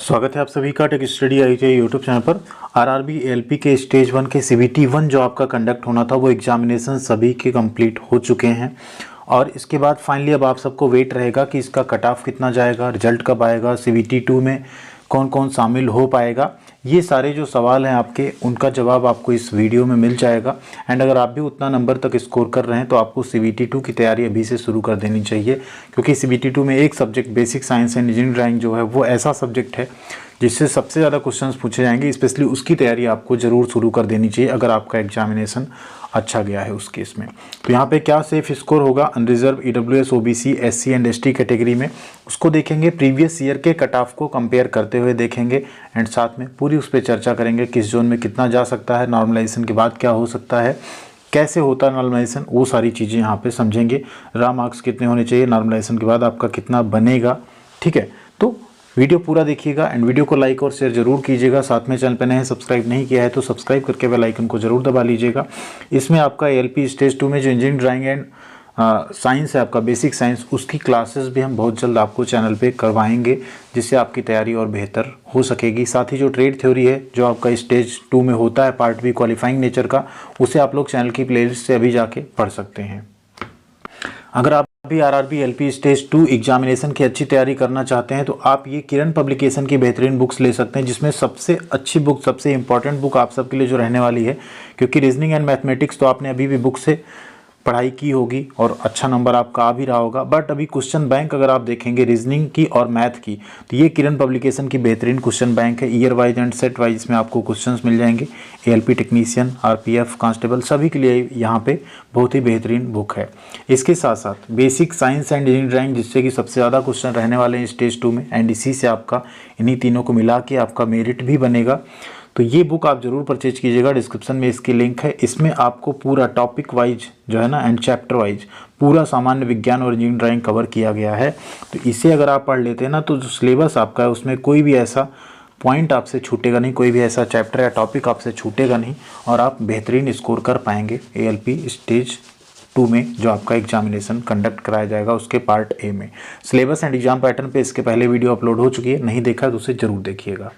स्वागत है आप सभी का tech study ITI YouTube channel पर। आरआरबी एलपी के स्टेज 1 के सीबीटी 1 जो आपका कंडक्ट होना था वो एग्जामिनेशन सभी के कंप्लीट हो चुके हैं और इसके बाद फाइनली अब आप सबको वेट रहेगा कि इसका कट ऑफ कितना जाएगा, रिजल्ट कब आएगा, सीबीटी 2 में कौन कौन शामिल हो पाएगा। ये सारे जो सवाल हैं आपके उनका जवाब आपको इस वीडियो में मिल जाएगा। एंड अगर आप भी उतना नंबर तक स्कोर कर रहे हैं तो आपको सीबीटी 2 की तैयारी अभी से शुरू कर देनी चाहिए, क्योंकि सीबीटी 2 में एक subject basic science and engineering drawing जो है वो ऐसा सब्जेक्ट है जिससे सबसे ज़्यादा क्वेश्चंस पूछे जाएंगे। स्पेशली उसकी तैयारी आपको ज़रूर शुरू कर देनी चाहिए अगर आपका एग्जामिनेशन अच्छा गया है उस केस में। तो यहाँ पे क्या सेफ स्कोर होगा unreserved, EWS, OBC, SC and ST category में, उसको देखेंगे। प्रीवियस ईयर के कट ऑफ को कंपेयर करते हुए देखेंगे एंड साथ में पूरी उस पर चर्चा करेंगे किस जोन में कितना जा सकता है, नॉर्मलाइजेशन के बाद क्या हो सकता है, कैसे होता है नॉर्मलाइजेशन, वो सारी चीज़ें यहाँ पे समझेंगे। रॉ मार्क्स कितने होने चाहिए, नॉर्मलाइजेशन के बाद आपका कितना बनेगा। ठीक है, तो वीडियो पूरा देखिएगा एंड वीडियो को लाइक और शेयर जरूर कीजिएगा। साथ में चैनल पर नए हैं, सब्सक्राइब नहीं किया है तो सब्सक्राइब करके बेल आइकन को जरूर दबा लीजिएगा। इसमें आपका एलपी स्टेज 2 में जो इंजीनियरिंग ड्राइंग एंड साइंस है आपका बेसिक साइंस, उसकी क्लासेस भी हम बहुत जल्द आपको चैनल पे करवाएंगे जिससे आपकी तैयारी और बेहतर हो सकेगी। साथ ही जो ट्रेड थ्योरी है जो आपका स्टेज 2 में होता है पार्ट बी क्वालिफाइंग नेचर का, उसे आप लोग चैनल की प्लेलिस्ट से अभी जाके पढ़ सकते हैं। अगर आप भी आरआरबी एलपी स्टेज 2 एग्जामिनेशन की अच्छी तैयारी करना चाहते हैं तो आप ये किरण पब्लिकेशन की बेहतरीन बुक्स ले सकते हैं, जिसमें सबसे अच्छी बुक, सबसे इंपॉर्टेंट बुक आप सबके लिए जो रहने वाली है, क्योंकि रीजनिंग एंड मैथमेटिक्स तो आपने अभी भी बुक से पढ़ाई की होगी और अच्छा नंबर आपका आ भी रहा होगा, बट अभी क्वेश्चन बैंक अगर आप देखेंगे रीजनिंग की और मैथ की तो ये किरण पब्लिकेशन की बेहतरीन क्वेश्चन बैंक है। Year wise and set wise इसमें आपको क्वेश्चंस मिल जाएंगे। एएलपी टेक्नीशियन, आरपीएफ, कांस्टेबल सभी के लिए यहाँ पे बहुत ही बेहतरीन बुक है। इसके साथ साथ basic science and engineering drawing, जिससे कि सबसे ज़्यादा क्वेश्चन रहने वाले हैं स्टेज 2 में, एंड इसी से आपका इन्हीं तीनों को मिला के आपका मेरिट भी बनेगा। तो ये बुक आप जरूर परचेज कीजिएगा, डिस्क्रिप्शन में इसकी लिंक है। इसमें आपको पूरा टॉपिक वाइज जो है ना एंड चैप्टर वाइज पूरा सामान्य विज्ञान और इंजीनियरिंग ड्राइंग कवर किया गया है। तो इसे अगर आप पढ़ लेते हैं ना तो जो सिलेबस आपका है उसमें कोई भी ऐसा पॉइंट आपसे छूटेगा नहीं, कोई भी ऐसा चैप्टर या टॉपिक आपसे छूटेगा नहीं और आप बेहतरीन स्कोर कर पाएंगे एएलपी स्टेज 2 में जो आपका एग्जामिनेशन कंडक्ट कराया जाएगा उसके पार्ट ए में। सिलेबस एंड एग्जाम पैटर्न पे इसके पहले वीडियो अपलोड हो चुकी है, नहीं देखा तो उसे जरूर देखिएगा।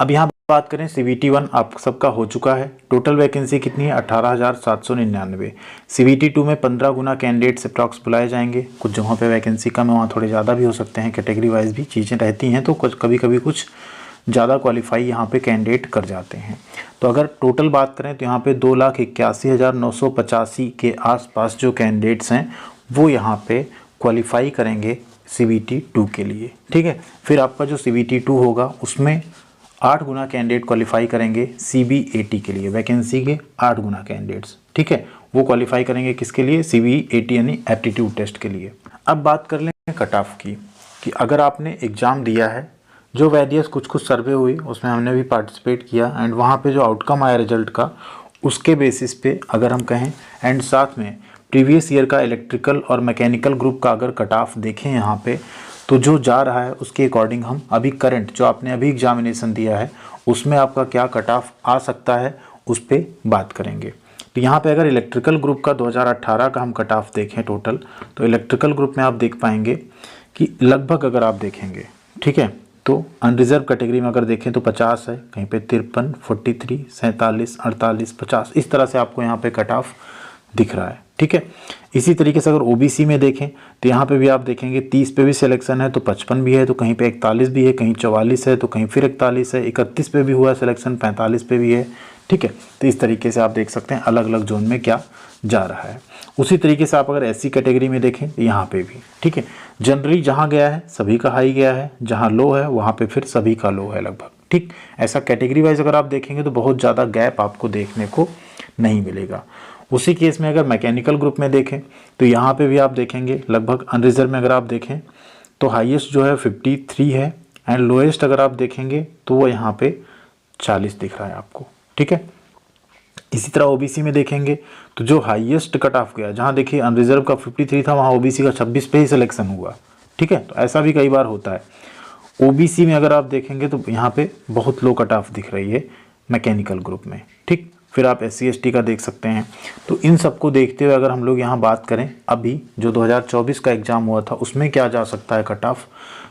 अब यहाँ बात करें सीबीटी 1 आप सबका हो चुका है। टोटल वैकेंसी कितनी है? 18,799। सीबीटी 2 में 15 गुना कैंडिडेट्स अप्रॉक्स बुलाए जाएंगे। कुछ जगहों पे वैकेंसी कम है, वहाँ थोड़े ज़्यादा भी हो सकते हैं, कैटेगरी वाइज भी चीज़ें रहती हैं, तो कुछ कभी कभी कुछ ज़्यादा क्वालिफाई यहाँ पे कैंडिडेट कर जाते हैं। तो अगर टोटल बात करें तो यहाँ पे 2,81,985 के आसपास जो कैंडिडेट्स हैं वो यहाँ पे क्वालिफाई करेंगे सीबीटी 2 के लिए। ठीक है, फिर आपका जो सीबीटी 2 होगा उसमें 8 गुना कैंडिडेट क्वालिफाई करेंगे सीबीएटी के लिए, वैकेंसी के 8 गुना कैंडिडेट्स। ठीक है, वो क्वालिफाई करेंगे किसके लिए? सीबीएटी यानी एप्टीट्यूड टेस्ट के लिए। अब बात कर लें कट ऑफ की, कि अगर आपने एग्ज़ाम दिया है, जो वैरियस कुछ सर्वे हुई उसमें हमने भी पार्टिसिपेट किया एंड वहाँ पे जो आउटकम आया रिजल्ट का उसके बेसिस पे अगर हम कहें, एंड साथ में प्रीवियस ईयर का इलेक्ट्रिकल और मैकेनिकल ग्रुप का अगर कट ऑफ देखें यहाँ पे, तो जो जा रहा है उसके अकॉर्डिंग हम अभी करंट जो आपने अभी एग्जामिनेशन दिया है उसमें आपका क्या कट ऑफ आ सकता है उस पर बात करेंगे। तो यहाँ पे अगर इलेक्ट्रिकल ग्रुप का 2018 का हम कट ऑफ देखें टोटल, तो इलेक्ट्रिकल ग्रुप में आप देख पाएंगे कि लगभग अगर आप देखेंगे, ठीक है, तो अनरिजर्व कैटेगरी में अगर देखें तो 50 है, कहीं पे 53, 43, 47, 48, 50, इस तरह से आपको यहाँ पे कट ऑफ दिख रहा है। ठीक है, इसी तरीके से अगर ओबीसी में देखें तो यहाँ पे भी आप देखेंगे 30 पे भी सिलेक्शन है तो 55 भी है, तो कहीं पे 41 भी है, कहीं 44 है, तो कहीं फिर 41 है, 31 पे भी हुआ सिलेक्शन, 45 पे भी है। ठीक है, तो इस तरीके से आप देख सकते हैं अलग अलग जोन में क्या जा रहा है। उसी तरीके से आप अगर एससी कैटेगरी में देखें तो यहाँ पे भी, ठीक है, जनरली जहाँ गया है सभी का हाई गया है, जहाँ लो है वहाँ पे फिर सभी का लो है लगभग। ठीक, ऐसा कैटेगरी वाइज अगर आप देखेंगे तो बहुत ज़्यादा गैप आपको देखने को नहीं मिलेगा। उसी केस में अगर मैकेनिकल ग्रुप में देखें तो यहाँ पे भी आप देखेंगे लगभग अनरिजर्व में अगर आप देखें तो हाईएस्ट जो है 53 है एंड लोएस्ट अगर आप देखेंगे तो वो यहाँ पे 40 दिख रहा है आपको। ठीक है, इसी तरह ओबीसी में देखेंगे तो जो हाईएस्ट कट ऑफ गया, जहाँ देखिए अनरिजर्व का 53 था, वहाँ ओबीसी का 26 पे ही सिलेक्शन हुआ। ठीक है, तो ऐसा भी कई बार होता है। ओबीसी में अगर आप देखेंगे तो यहाँ पे बहुत लो कट ऑफ दिख रही है मैकेनिकल ग्रुप में। ठीक, फिर आप एससी एसटी का देख सकते हैं। तो इन सबको देखते हुए अगर हम लोग यहाँ बात करें अभी जो 2024 का एग्ज़ाम हुआ था उसमें क्या जा सकता है कट ऑफ,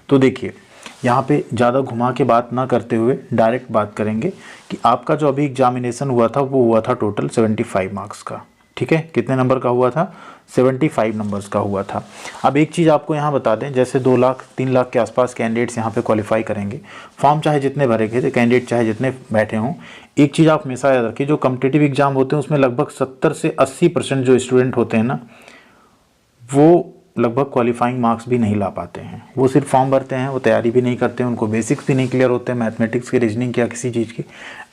तो देखिए यहाँ पे ज़्यादा घुमा के बात ना करते हुए डायरेक्ट बात करेंगे कि आपका जो अभी एग्जामिनेशन हुआ था वो हुआ था टोटल 75 मार्क्स का। ठीक है, कितने नंबर का हुआ था? 75 नंबर्स का हुआ था। अब एक चीज़ आपको यहाँ बता दें, जैसे 2 लाख 3 लाख के आसपास कैंडिडेट्स यहाँ पे क्वालिफाई करेंगे, फॉर्म चाहे जितने भरे गए थे, कैंडिडेट चाहे जितने बैठे हों, एक चीज़ आप हमेशा याद रखिए, जो कम्पिटिटिव एग्जाम होते हैं उसमें लगभग 70 से 80% जो स्टूडेंट होते हैं ना, वो लगभग क्वालिफाइंग मार्क्स भी नहीं ला पाते हैं। वो सिर्फ फॉर्म भरते हैं, वो तैयारी भी नहीं करते हैं, उनको बेसिक्स भी नहीं क्लियर होते हैं मैथमेटिक्स की, रीजनिंग या किसी चीज़ की।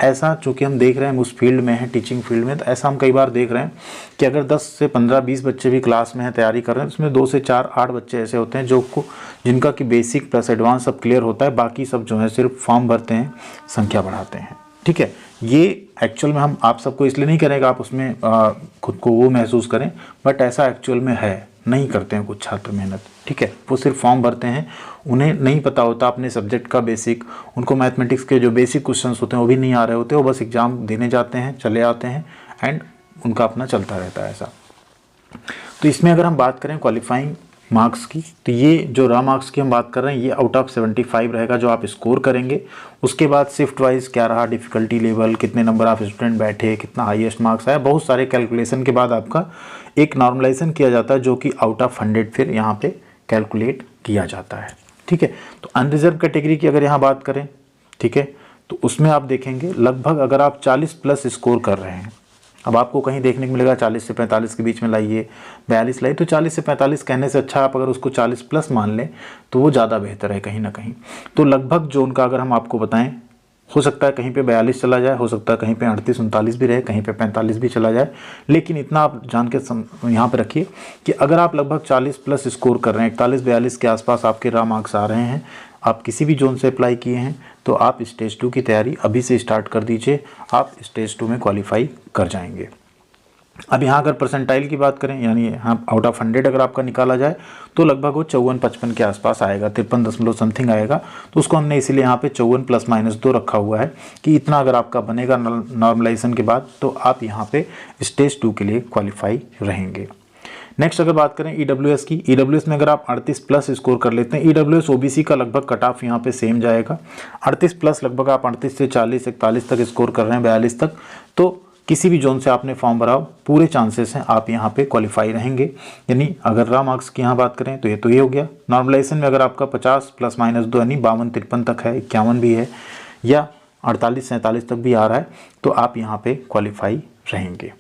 ऐसा चूँकि हम देख रहे हैं, उस फील्ड में है, टीचिंग फील्ड में, तो ऐसा हम कई बार देख रहे हैं कि अगर 10 से 15-20 बच्चे भी क्लास में हैं, तैयारी कर रहे हैं, उसमें 2 से 4-8 बच्चे ऐसे होते हैं जिनका कि बेसिक प्लस एडवांस सब क्लियर होता है, बाकी सब जो है सिर्फ फॉर्म भरते हैं, संख्या बढ़ाते हैं। ठीक है, ये एक्चुअल में हम आप सबको इसलिए नहीं करेंगे आप उसमें खुद को वो महसूस करें, बट ऐसा एक्चुअल में है, नहीं करते हैं कुछ छात्र मेहनत। ठीक है, वो सिर्फ फॉर्म भरते हैं, उन्हें नहीं पता होता अपने सब्जेक्ट का बेसिक, उनको मैथमेटिक्स के जो बेसिक क्वेश्चंस होते हैं वो भी नहीं आ रहे होते, वो बस एग्ज़ाम देने जाते हैं, चले आते हैं एंड उनका अपना चलता रहता है ऐसा। तो इसमें अगर हम बात करें क्वालिफाइंग मार्क्स की, तो ये जो रॉ मार्क्स की हम बात कर रहे हैं, ये आउट ऑफ 75 रहेगा जो आप स्कोर करेंगे। उसके बाद शिफ्ट वाइज क्या रहा, डिफ़िकल्टी लेवल, कितने नंबर ऑफ स्टूडेंट बैठे, कितना हाईएस्ट मार्क्स आया, बहुत सारे कैलकुलेशन के बाद आपका एक नॉर्मलाइजेशन किया जाता है, जो कि आउट ऑफ 100 फिर यहाँ पे कैलकुलेट किया जाता है। ठीक है, तो अनरिजर्व कैटेगरी की अगर यहाँ बात करें, ठीक है, तो उसमें आप देखेंगे लगभग अगर आप 40 प्लस स्कोर कर रहे हैं, अब आपको कहीं देखने को मिलेगा 40 से 45 के बीच में लाइए, 42 लाइए, तो 40 से 45 कहने से अच्छा आप अगर उसको 40 प्लस मान लें तो वो ज़्यादा बेहतर है कहीं ना कहीं। तो लगभग जो उनका अगर हम आपको बताएं, हो सकता है कहीं पे 42 चला जाए, हो सकता है कहीं पे 38-39 भी रहे, कहीं पे 45 भी चला जाए, लेकिन इतना आप जान के यहाँ पे रखिए कि अगर आप लगभग 40 प्लस स्कोर कर रहे हैं, 41-42 के आसपास आपके रॉ मार्क्स आ रहे हैं, आप किसी भी जोन से अप्लाई किए हैं, तो आप स्टेज 2 की तैयारी अभी से स्टार्ट कर दीजिए, आप स्टेज 2 में क्वालिफाई कर जाएंगे। अब यहाँ अगर परसेंटाइल की बात करें, यानी यहाँ आउट ऑफ 100 अगर आपका निकाला जाए तो लगभग वो 54-55 के आसपास आएगा, 53 दशमलव समथिंग आएगा। तो उसको हमने इसीलिए यहाँ पे 54 + -2 रखा हुआ है कि इतना अगर आपका बनेगा नॉर्मलाइजेशन के बाद, तो आप यहाँ पे स्टेज 2 के लिए क्वालिफाई रहेंगे। नेक्स्ट अगर बात करें EWS की, EWS में अगर आप 38 प्लस स्कोर कर लेते हैं, EWS OBC का लगभग कट ऑफ यहाँ पे सेम जाएगा, 38 प्लस लगभग आप 38 से 40-41 तक स्कोर कर रहे हैं, 42 तक, तो किसी भी जोन से आपने फॉर्म भरा पूरे चांसेस हैं आप यहाँ पे क्वालिफाई रहेंगे। यानी अगर रॉ मार्क्स की यहाँ बात करें तो ये हो गया। नॉर्मलाइजेशन में अगर आपका 50 ± 2 यानी 52-53 तक है, 51 भी है, या 48-47 तक भी आ रहा है, तो आप यहाँ पे क्वालिफाई रहेंगे।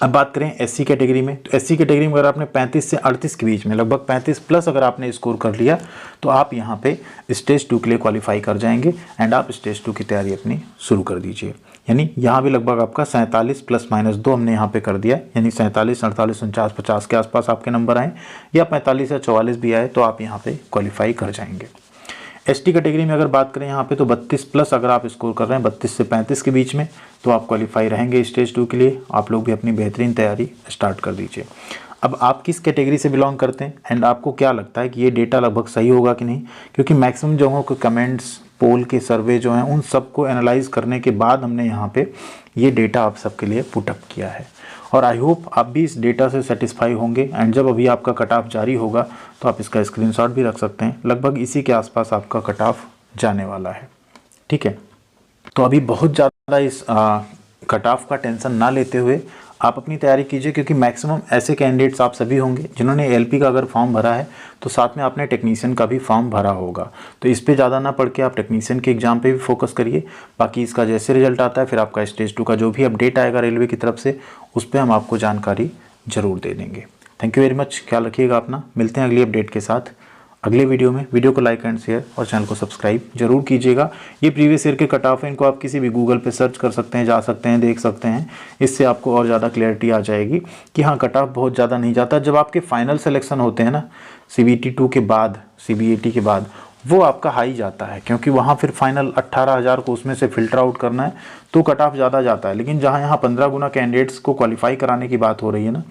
अब बात करें SC कैटेगरी में, तो SC कैटेगरी में अगर आपने 35 से 38 के बीच में लगभग 35 प्लस अगर आपने स्कोर कर लिया, तो आप यहाँ पे स्टेज 2 के लिए क्वालिफाई कर जाएंगे एंड आप स्टेज 2 की तैयारी अपनी शुरू कर दीजिए। यानी यहाँ भी लगभग आपका 47 ± 2 हमने यहाँ पे कर दिया, यानी 47, 48, 49, 50 के आसपास आपके नंबर आए, या 45 या 44 भी आए, तो आप यहाँ पे क्वालिफाई कर जाएंगे। ST कैटेगरी में अगर बात करें यहाँ पे, तो 32 प्लस अगर आप स्कोर कर रहे हैं 32 से 35 के बीच में, तो आप क्वालिफाई रहेंगे स्टेज 2 के लिए। आप लोग भी अपनी बेहतरीन तैयारी स्टार्ट कर दीजिए। अब आप किस कैटेगरी से बिलोंग करते हैं एंड आपको क्या लगता है कि ये डेटा लगभग सही होगा कि नहीं, क्योंकि मैक्सिमम जगहों के कमेंट्स, पोल के सर्वे जो हैं, उन सबको एनालाइज करने के बाद हमने यहाँ पे ये डेटा आप सबके लिए पुटअप किया है, और आई होप आप भी इस डेटा से सेटिस्फाई होंगे। एंड जब अभी आपका कट ऑफ जारी होगा तो आप इसका स्क्रीनशॉट भी रख सकते हैं, लगभग इसी के आसपास आपका कट ऑफ जाने वाला है। ठीक है, तो अभी बहुत ज़्यादा इस कट ऑफ का टेंशन ना लेते हुए आप अपनी तैयारी कीजिए, क्योंकि मैक्सिमम ऐसे कैंडिडेट्स आप सभी होंगे जिन्होंने LP का अगर फॉर्म भरा है तो साथ में आपने टेक्नीशियन का भी फॉर्म भरा होगा, तो इस पे ज़्यादा ना पढ़ के आप टेक्नीशियन के एग्ज़ाम पे भी फोकस करिए। बाकी इसका जैसे रिजल्ट आता है, फिर आपका स्टेज 2 का जो भी अपडेट आएगा रेलवे की तरफ से, उस पर हम आपको जानकारी ज़रूर दे देंगे। थैंक यू वेरी मच, ख्याल रखिएगा अपना। मिलते हैं अगली अपडेट के साथ अगले वीडियो में। वीडियो को लाइक एंड शेयर और चैनल को सब्सक्राइब जरूर कीजिएगा। ये प्रीवियस ईयर के कट ऑफ है, इनको आप किसी भी गूगल पे सर्च कर सकते हैं, जा सकते हैं, देख सकते हैं। इससे आपको और ज़्यादा क्लैरिटी आ जाएगी कि हाँ, कट ऑफ बहुत ज़्यादा नहीं जाता। जब आपके फाइनल सिलेक्शन होते हैं ना, CBT 2 के बाद, CBAT के बाद, वो आपका हाई जाता है, क्योंकि वहाँ फिर फाइनल 18,000 को उसमें से फिल्टर आउट करना है, तो कट ऑफ ज़्यादा जाता है। लेकिन जहाँ यहाँ 15 गुना कैंडिडेट्स को क्वालिफाई कराने की बात हो रही है ना,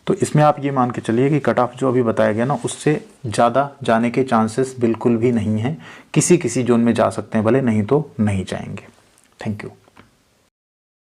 तो इसमें आप ये मान के चलिए कि कट ऑफ जो अभी बताया गया ना, उससे ज़्यादा जाने के चांसेस बिल्कुल भी नहीं हैं। किसी किसी जोन में जा सकते हैं भले, नहीं तो नहीं जाएंगे। Thank you.